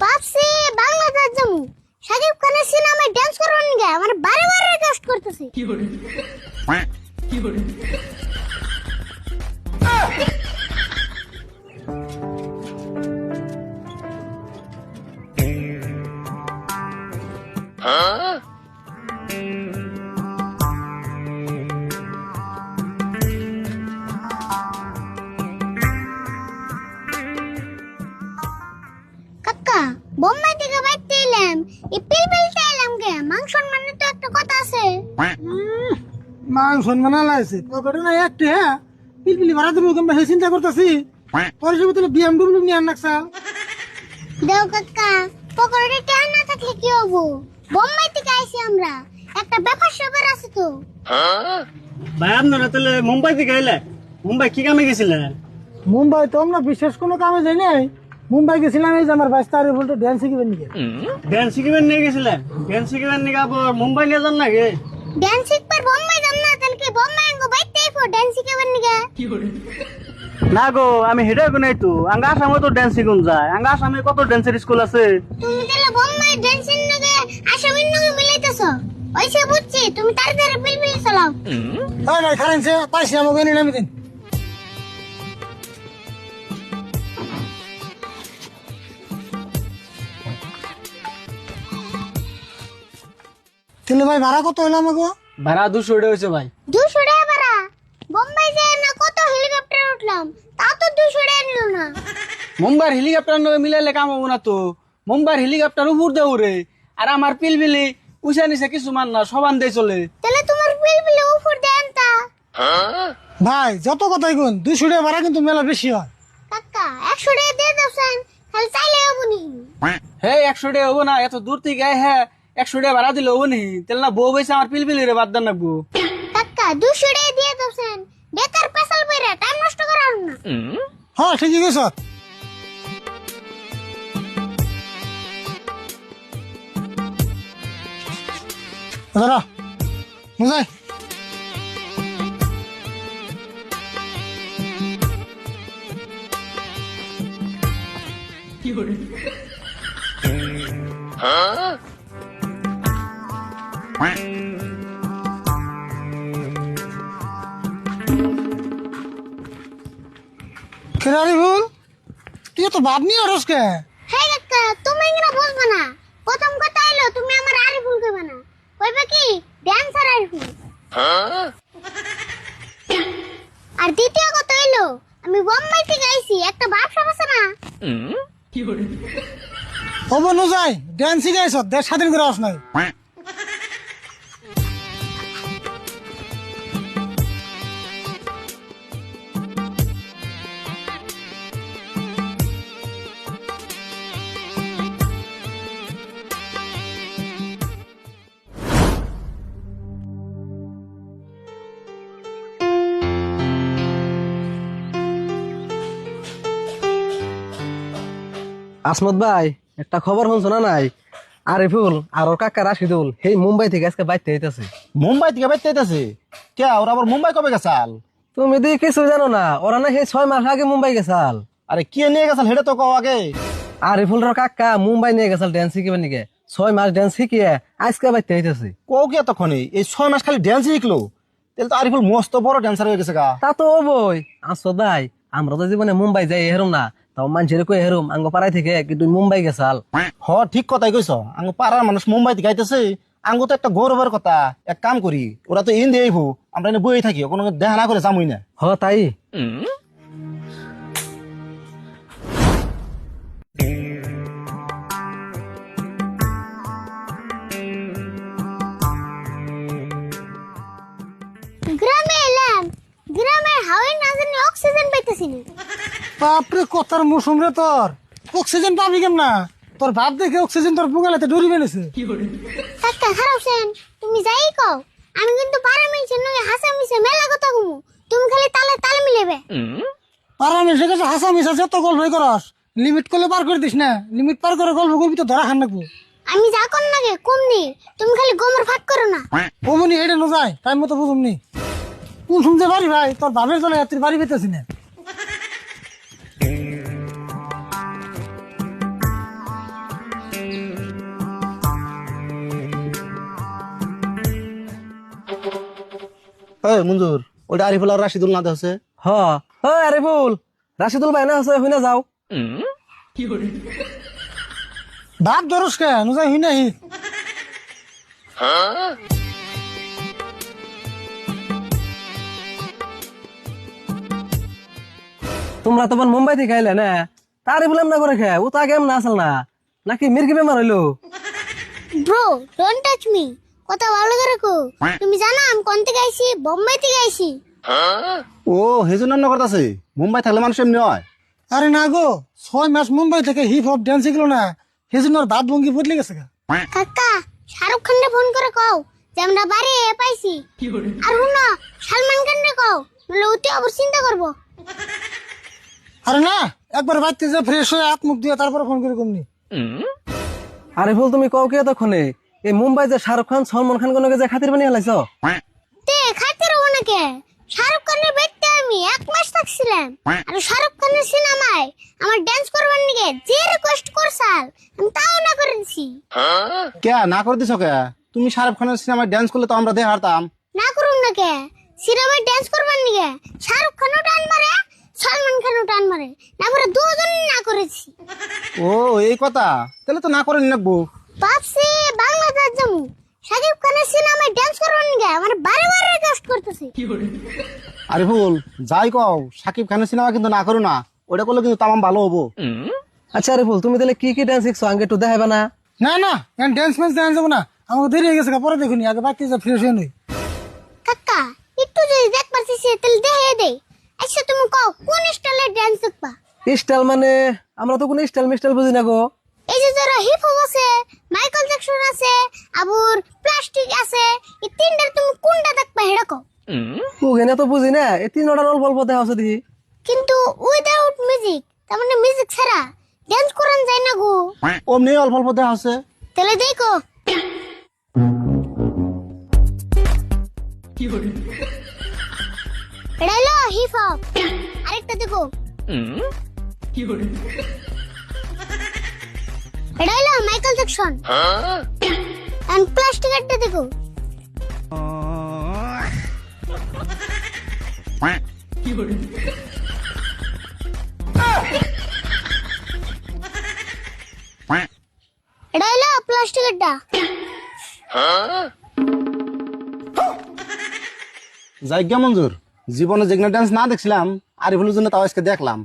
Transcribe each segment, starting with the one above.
ভাবছি বাংলাদেশ যাবো, শাকিব খানের সিনেমায় ডান্স করবার নিগে আমার বারে বারে রিকোয়েস্ট করতেছে। কাকা, বোম্বাই থেকে বাইতে এলাম, এই পিলপিলতে এলাম কে? মাংসর মানে তো একটা কথা আছে। মাংস মানা লাগছে পকেটে না একটা হ্যাঁ পিলপিলি ভাড়া দেবো কেমন সেই চিন্তা করতেছি তোর হিসেবে তাহলে বিএমডব্লিউ নিয়ে আনাকছা দেও কাকা, পকেটে টাকা না থাকলে কি হবো? বোম্বাই থেকে আইছি আমরা, একটা ব্যাপার স্যাপার আছে তো। ভাই আপনারা তাহলে মুম্বাই থেকে এলে? মুম্বাই কি কামে গেছিলেন? মুম্বাই তো আমরা বিশেষ কোনো কামে যাই নাই। মুম্বাই গেছিলাম এই যে আমার বাইশ তারিখ বলতে ড্যান্স শিখিবেন নাকি ড্যান্স শিখিবেন নিয়ে গেছিলেন? ড্যান্স শিখিবেন নিয়ে আবার মুম্বাই নিয়ে যান নাকি? ডান্স শিখবার বোম্বাই যান না, তাহলে কি বোম্বাই আঙ্গো বাইতে আইবো ডান্স শিখাবার নিগে? না গো, আমি হেডে গো নাই তো। আঙ্গা আসামে তো ড্যান্স শিখুন যায়। আঙ্গা আসামে কত ড্যান্সের স্কুল আছে। তুমি তাহলে বোম্বাই ডান্সের নিগে আসামের নিগে মিলাইতেছো। ওইসে বুঝছি, তুমি তাড়াতাড়ি পিলপিল চালাও। হ্যাঁ ভাই খারেন সে পাইছি আমাকে নিয়ে নামি দিন তাহলে ভাই ভাড়া কত হইলো আমাকে ভাড়া 200 হয়েছে ভাই। 200 টাকা ভাড়া? বোম্বাই যায় না কত হেলিকপ্টার উঠলাম, তা তো 200 টাকা নিল না। মুম্বাইয়ের হেলিকপ্টার নয় মিলাইলে কাম হবো না তো। মুম্বাইয়ের হেলিকপ্টার উপর দিয়ে উড়ে, আর আমার পিলপিলি উষা নিছে কিছু মান না, সবান দিয়ে চলে। তাহলে তোমার পিলপিলে উপর দেন তা। ভাই যত কথাই কোন 200 টাকা ভাড়া কিন্তু মেলা বেশি হয় কাকা 100 টাকা দিয়ে দাওছেন, তাহলে চাইলে হবো নি? হে 100 টাকা হবো না? এত দূর থেকে হ্যাঁ 100 টাকা ভাড়া দিলে হবো নি? তাহলে না বউ বইছে আমার পিলপিলি রে বাদ দেন নাকবো। কাকা 200 টাকা দিয়ে দাওছেন, বেকার পেছাল পয়রা টাইম নষ্ট করার না। হ্যাঁ ঠিকই গেছ দাদা বুঝাই খেলারি ভুল তুই তো ভাব নিয়ে আরস কে হে কাকা, তুমি এগুলা বুঝবে না। প্রথম কথা হইলো তুমি আমার আরিফুল কইবে না, কইবে কি ড্যান্সার আরিফুল। আর দ্বিতীয় কথা হইলো আমি বোম্বাই থেকে আইছি, একটা ব্যবসা আছে না। হবো নো যাই ড্যান্স শিখাইছ দেড় স্বাধীন করে আস নাই আসমত ভাই একটা খবর শুনছো না নাই? আরিফুল আর ওর কাকা রাশিদুল সেই মুম্বাই থেকে আজকে বাইতে হইতাছে। মুম্বাই থেকে বাইতে আইতাছে কে? ওরা আবার মুম্বাই কবে গেছাল? তুমি দি কিছু জানো না? ওরা না সেই 6 মাস আগে মুম্বাই গেছাল। আরে কে নিয়ে গেছাল হেডে তো কও আগে। আরিফুল আর কাকা মুম্বাই নিয়ে গেছাল ড্যান্স শিখিবার নিকে। 6 মাস ড্যান্স শিখিয়ে আজকে বাইতে হইতাছে। কও কি এতক্ষণে? এই 6 মাস খালি ড্যান্স শিখলো? তাহলে তো আরিফুল মস্ত বড় ড্যান্সার হয়ে গেছে গা। তা তো হবই। আসো ভাই, আমরা তো জীবনে মুম্বাই যাই হেরুম না, তাও মানুষের কই হেরুম আঙ্গ পাড়ায় থেকে কি তুই মুম্বাই গেছাল। হ ঠিক কথাই কইছ। আঙ্গ পাড়ার মানুষ মুম্বাই থেকে আইতেছে, আঙ্গ তো একটা গৌরবের কথা। এক কাম করি, ওরা তো ইন্ডিয়া আইবো, আমরা এনে বই থাকি, কোনো দেখা না করে যামই না। হ তাই। গ্রামে এলাম, গ্রামের হাওয়ায় না জানি অক্সিজেন পাইতেছি না। বাপরে কথার মৌসুম রে তোর অক্সিজেন পাবি কেম না তোর ভাব দেখে অক্সিজেন তোর বুগালাতে ডরি বেনেছে কাকা খারাপছেন, তুমি যাই কও, আমি কিন্তু পাড়া মানুষের নগে হাসা মিশে মেলা কথা কমু, তুমি খালি তালে তালে মিলেবে। পারামেশের কাছে হাসা মিশা যত গল্প করস লিমিট করলে পার করে দিস না। লিমিট পার করে গল্প করবি তো ধরা খান রাখবো। আমি যা কর নাগে কম নি, তুমি খালি গোমর ফাঁক করো না। অমনি হেঁটে নো যায় টাইম মতো বুঝুমনি কোন শুনতে পারি ভাই তোর ভাবের জন্য তুই বাড়ি পেতেছি না। মঞ্জুর ওইটা আরিফুল আর রাশিদুল না দেখছে হ আরে ফুল রাশিদুল ভাই না আছে হইনা যাও। বাপ দরস কে নুজাই হই নাই তোমরা তখন মুম্বাই থেকে আইলে না তারে বললাম না করে খে ও তো আগে এমন আসল না নাকি মির্গি বেমার হইলো। ব্রো ডোন্ট টাচ মি, কথা ভালো করে কো। তুমি জানো আমি কোন থেকে আইছি? বোম্বাই থেকে আইছি। ও হেজুন রান্না করতেছে মুম্বাই থাকলে মানুষ এমনি হয়। আরে না গো 6 মাস মুম্বাই থেকে হিপ হপ ডান্স শিখলো না সেজন্য ওর ভাব ভঙ্গি বদলে গেছে গা। কাকা শাহরুখ খানকে ফোন করে কও যে আমরা বাড়ি পাইছি। আর হুনো সালমান খানকে কও, নলে অতি আবার চিন্তা করবো। আরে না একবার বাড়তে যে ফ্রেশ হয়ে হাত মুখ দিয়ে তারপরে ফোন করে কমনি। আরে ফুল তুমি কও কে তখনে এই মুম্বাই যে শাহরুখ খান সলমান খান কোন যে খাতির বানিয়ে লাইছো। তে খাইতে রবো নাকি? শাহরুখ খানের বেডতে আমি 1 মাস থাকছিলাম। আর শাহরুখ খানের সিনেমায় আমার ডান্স করবার নিকে যে রিকোয়েস্ট করছাল আমি তাও না করে দিছি। কে না করে দিছ কে? তুমি শাহরুখ খানের সিনেমায় ড্যান্স করলে তো আমরা দেখে হারতাম। না করুম না কে? সিনেমায় ডান্স করবার নিকে শাহরুখ খানও টান মারে, সলমান খানও টান মারে, না করে দুজন না করেছি। ও এই কথা, তাহলে তো না করে নিনাকবো। ভাবছি বাংলাদেশ যাবো, শাকিব খানের সিনেমায় ডান্স করবার নিকে আমার বারে বারে রিকোয়েস্ট করতেছে। আরিফুল যাই কও সাকিব খানের সিনেমা কিন্তু না করো না, ওটা করলে কিন্তু তামাম ভালো হবো। আচ্ছা আরে ফুল তুমি তাহলে কি কি ডান্স শিখছো আগে একটু দেখাবে না? না না এখন ড্যান্স ম্যান্স দেখান যাবো না, আমাকে দেরি হয়ে গেছে গা, পরে দেখুনি আগে বাড়তে যে ফ্রেশ হয়ে নই। কাকা একটু যদি দেখবার চাইছি তাহলে দেখে দে। আচ্ছা তুমি কও কোন স্টাইলের ডান্স দেখবা? স্টাইল মানে আমরা তো কোনো স্টাইল মিস্টাইল বুঝি না গো। এই যে যারা হিপ হপ আছে, মাইকেল জ্যাকসন আছে, আবার প্লাস্টিক আছে, এই তিনটার তুমি কোনটা দেখবা হেডা কও। ওখানে তো বুঝি না এই তিন অর্ডার অল্প অল্প দেখা হচ্ছে দেখি। কিন্তু উইদাউট মিউজিক, তার মানে মিউজিক ছাড়া ডান্স করান যায় না গো। অমনি অল্প অল্প দেখা আছে। তাহলে দেখো এটা হলো হিপ হপ। আরেকটা দেখো এটা হলো মাইকেল জ্যাকসন। এন্ড প্লাস্টিক একটা দেখো এটা হলো প্লাস্টিক একটা। যাইগা মঞ্জুর, জীবনে যেগুলো ডান্স না দেখছিলাম আরিফুলের জন্য তাও আজকে দেখলাম।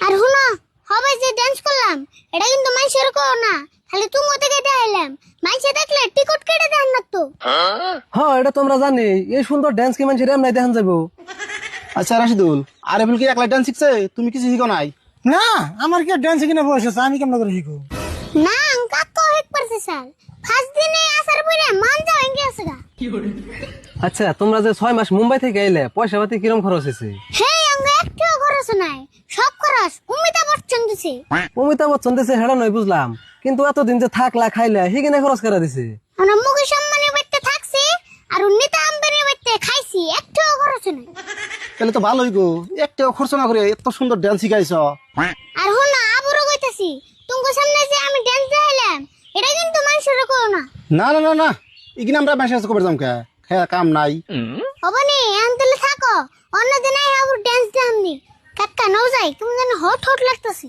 আর হুনো হবে যে ডান্স করলাম এটা কিন্তু মানুষের কো না, খালি তুমি থেকে দেখাইলাম। মানুষে দেখলে টিকট কেটে দেন না তো। হ্যাঁ এটা তোমরা জানি এই সুন্দর ডান্স কি মানুষের এমনি দেখান যাবো। আচ্ছা রাশিদুল, আরিফুল কি একলা ডান্স শিখছে? তুমি কিছু শিখো নাই? না আমার কি ড্যান্স কিনে বয়স আছে, আমি কেমন করে শিখবো? না কাকা হেক পারছে স্যার, ফার্স্ট দিনে আসার পরে মান যাও এঙ্গে আছে গা। আচ্ছা তোমরা যে 6 মাস মুম্বাই থেকে আইলে পয়সা পাতি কিরম খরচ হয়েছে? হেই অঙ্গ একটু খরচ নাই, সব খরচ অমিতাভ বচ্চন দিছে। অমিতাভ বচ্চন দিছে হেডা নয় বুঝলাম, কিন্তু এতদিন যে থাকলা খাইলা হিগিনে খরচ করে দিছে। আমরা মুকেশ আম্বানির বাড়িতে থাকছি আর নীতা আম্বানির বাড়িতে খাইছি, একটু খরচ নাই। তাহলে তো ভালোই গো, একটা খরচ না করে এত সুন্দর ডান্স শিখাইছ। আর হুনা আবারও কইতাছি তোমার সামনে যে আমি ডান্স দেখাইলাম এটা কিন্তু মানুষের কো না। না না না না, এখানে আমরা মেসেজ করে যাম কে, খেয়া কাম নাই। হবনি আনতেলে থাকো, অন্যদিন আবার ডান্স দেখামনি। কাকা নাও যাই, তুমি যেন হট হট লাগতাছি।